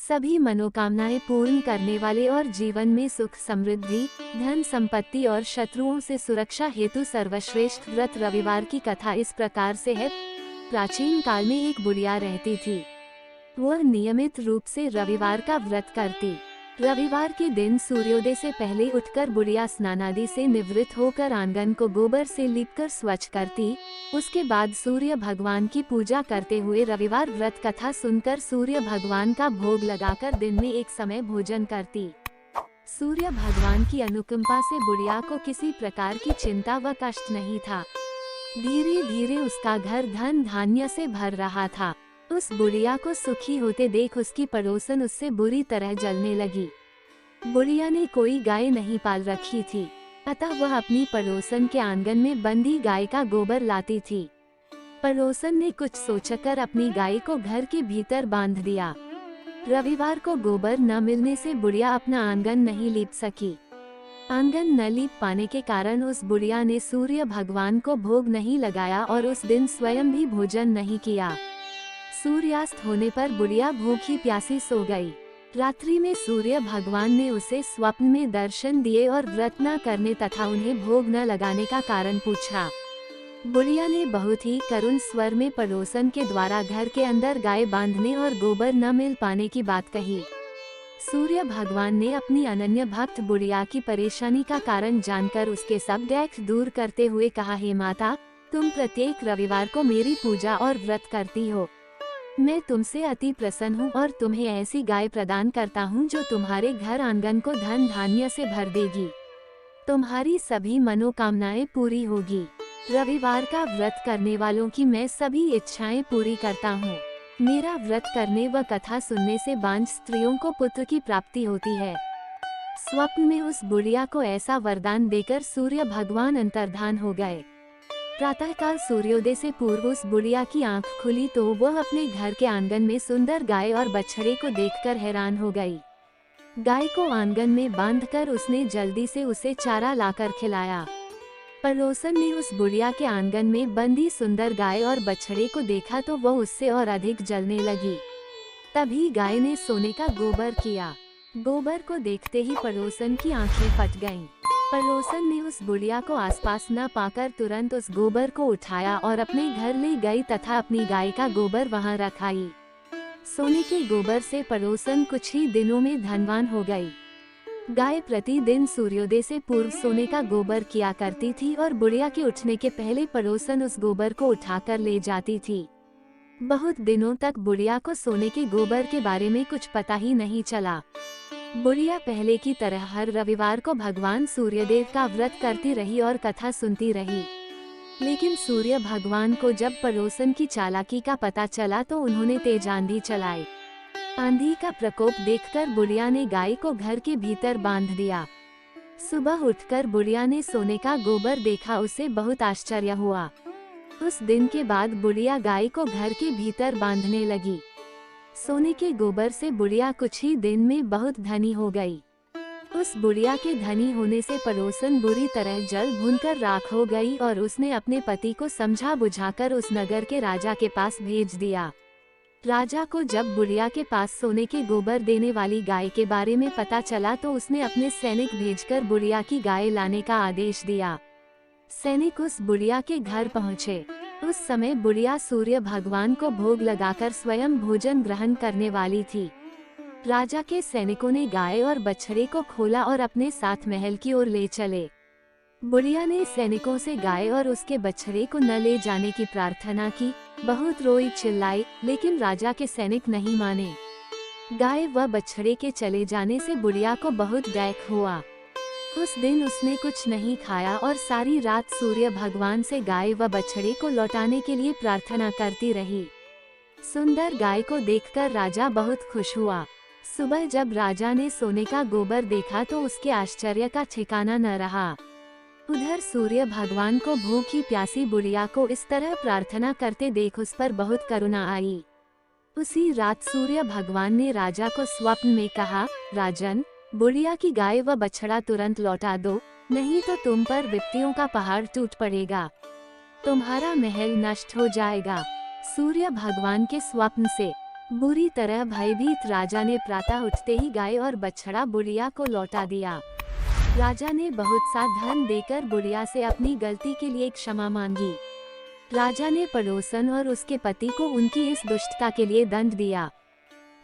सभी मनोकामनाएं पूर्ण करने वाले और जीवन में सुख समृद्धि, धन संपत्ति और शत्रुओं से सुरक्षा हेतु सर्वश्रेष्ठ व्रत रविवार की कथा इस प्रकार से है। प्राचीन काल में एक बुढ़िया रहती थी। वह नियमित रूप से रविवार का व्रत करती। रविवार के दिन सूर्योदय से पहले उठकर बुढ़िया स्नानादि से निवृत्त होकर आंगन को गोबर से लीपकर स्वच्छ करती। उसके बाद सूर्य भगवान की पूजा करते हुए रविवार व्रत कथा सुनकर सूर्य भगवान का भोग लगाकर दिन में एक समय भोजन करती। सूर्य भगवान की अनुकंपा से बुढ़िया को किसी प्रकार की चिंता व कष्ट नहीं था। धीरे धीरे उसका घर धन धान्य से भर रहा था। उस बुढ़िया को सुखी होते देख उसकी पड़ोसन उससे बुरी तरह जलने लगी। बुढ़िया ने कोई गाय नहीं पाल रखी थी, अतः वह अपनी पड़ोसन के आंगन में बंधी गाय का गोबर लाती थी। पड़ोसन ने कुछ सोचकर अपनी गाय को घर के भीतर बांध दिया। रविवार को गोबर न मिलने से बुढ़िया अपना आंगन नहीं लीप सकी। आंगन न लीप पाने के कारण उस बुढ़िया ने सूर्य भगवान को भोग नहीं लगाया और उस दिन स्वयं भी भोजन नहीं किया। सूर्यास्त होने पर बुढ़िया भूखी प्यासी सो गई। रात्रि में सूर्य भगवान ने उसे स्वप्न में दर्शन दिए और व्रत न करने तथा उन्हें भोग न लगाने का कारण पूछा। बुढ़िया ने बहुत ही करुण स्वर में पड़ोसन के द्वारा घर के अंदर गाय बांधने और गोबर न मिल पाने की बात कही। सूर्य भगवान ने अपनी अनन्य भक्त बुढ़िया की परेशानी का कारण जानकर उसके सब दुख दूर करते हुए कहा, हे माता, तुम प्रत्येक रविवार को मेरी पूजा और व्रत करती हो। मैं तुमसे अति प्रसन्न हूँ और तुम्हें ऐसी गाय प्रदान करता हूँ जो तुम्हारे घर आंगन को धन धान्य से भर देगी। तुम्हारी सभी मनोकामनाएं पूरी होगी। रविवार का व्रत करने वालों की मैं सभी इच्छाएं पूरी करता हूँ। मेरा व्रत करने व कथा सुनने से बांझ स्त्रियों को पुत्र की प्राप्ति होती है। स्वप्न में उस बुढ़िया को ऐसा वरदान देकर सूर्य भगवान अंतर्धान हो गए। प्रातःकाल सूर्योदय से पूर्व उस बुढ़िया की आंख खुली तो वह अपने घर के आंगन में सुंदर गाय और बछड़े को देखकर हैरान हो गई। गाय को आंगन में बांधकर उसने जल्दी से उसे चारा लाकर खिलाया। पड़ोसन ने उस बुढ़िया के आंगन में बंधी सुंदर गाय और बछड़े को देखा तो वह उससे और अधिक जलने लगी। तभी गाय ने सोने का गोबर किया। गोबर को देखते ही पड़ोसन की आंखें फट गईं। पड़ोसन ने उस बुढ़िया को आसपास न पाकर तुरंत उस गोबर को उठाया और अपने घर ले गई तथा अपनी गाय का गोबर वहां रखाई। सोने के गोबर से पड़ोसन कुछ ही दिनों में धनवान हो गई। गाय प्रतिदिन सूर्योदय से पूर्व सोने का गोबर किया करती थी और बुढ़िया के उठने के पहले पड़ोसन उस गोबर को उठाकर ले जाती थी। बहुत दिनों तक बुढ़िया को सोने के गोबर के बारे में कुछ पता ही नहीं चला। बुढ़िया पहले की तरह हर रविवार को भगवान सूर्यदेव का व्रत करती रही और कथा सुनती रही। लेकिन सूर्य भगवान को जब पड़ोसन की चालाकी का पता चला तो उन्होंने तेज आंधी चलाई। आंधी का प्रकोप देखकर बुढ़िया ने गाय को घर के भीतर बांध दिया। सुबह उठकर बुढ़िया ने सोने का गोबर देखा, उसे बहुत आश्चर्य हुआ। उस दिन के बाद बुढ़िया गाय को घर के भीतर बांधने लगी। सोने के गोबर से बुढ़िया कुछ ही दिन में बहुत धनी हो गई। उस बुढ़िया के धनी होने से पड़ोसन बुरी तरह जल भूनकर राख हो गई और उसने अपने पति को समझा बुझाकर उस नगर के राजा के पास भेज दिया। राजा को जब बुढ़िया के पास सोने के गोबर देने वाली गाय के बारे में पता चला तो उसने अपने सैनिक भेजकर बुढ़िया की गाय लाने का आदेश दिया। सैनिक उस बुढ़िया के घर पहुँचे। उस समय बुढ़िया सूर्य भगवान को भोग लगाकर स्वयं भोजन ग्रहण करने वाली थी। राजा के सैनिकों ने गाय और बछड़े को खोला और अपने साथ महल की ओर ले चले। बुढ़िया ने सैनिकों से गाय और उसके बछड़े को न ले जाने की प्रार्थना की। बहुत रोई चिल्लाई, लेकिन राजा के सैनिक नहीं माने। गाय व बछड़े के चले जाने से बुढ़िया को बहुत दुख हुआ। उस दिन उसने कुछ नहीं खाया और सारी रात सूर्य भगवान से गाय व बछड़े को लौटाने के लिए प्रार्थना करती रही। सुंदर गाय को देखकर राजा बहुत खुश हुआ। सुबह जब राजा ने सोने का गोबर देखा तो उसके आश्चर्य का ठिकाना न रहा। उधर सूर्य भगवान को भूखी प्यासी बुढ़िया को इस तरह प्रार्थना करते देख उस पर बहुत करुणा आई। उसी रात सूर्य भगवान ने राजा को स्वप्न में कहा, राजन, बुढ़िया की गाय व बछड़ा तुरंत लौटा दो, नहीं तो तुम पर विपत्तियों का पहाड़ टूट पड़ेगा, तुम्हारा महल नष्ट हो जाएगा। सूर्य भगवान के स्वप्न से बुरी तरह भयभीत राजा ने प्रातः उठते ही गाय और बछड़ा बुढ़िया को लौटा दिया। राजा ने बहुत सा धन देकर बुढ़िया से अपनी गलती के लिए क्षमा मांगी। राजा ने पड़ोसन और उसके पति को उनकी इस दुष्टता के लिए दंड दिया।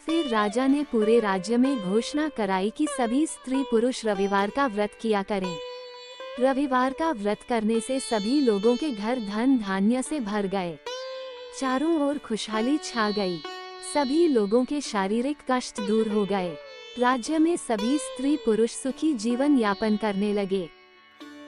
फिर राजा ने पूरे राज्य में घोषणा कराई कि सभी स्त्री पुरुष रविवार का व्रत किया करें। रविवार का व्रत करने से सभी लोगों के घर धन धान्य से भर गए। चारों ओर खुशहाली छा गई। सभी लोगों के शारीरिक कष्ट दूर हो गए। राज्य में सभी स्त्री पुरुष सुखी जीवन यापन करने लगे।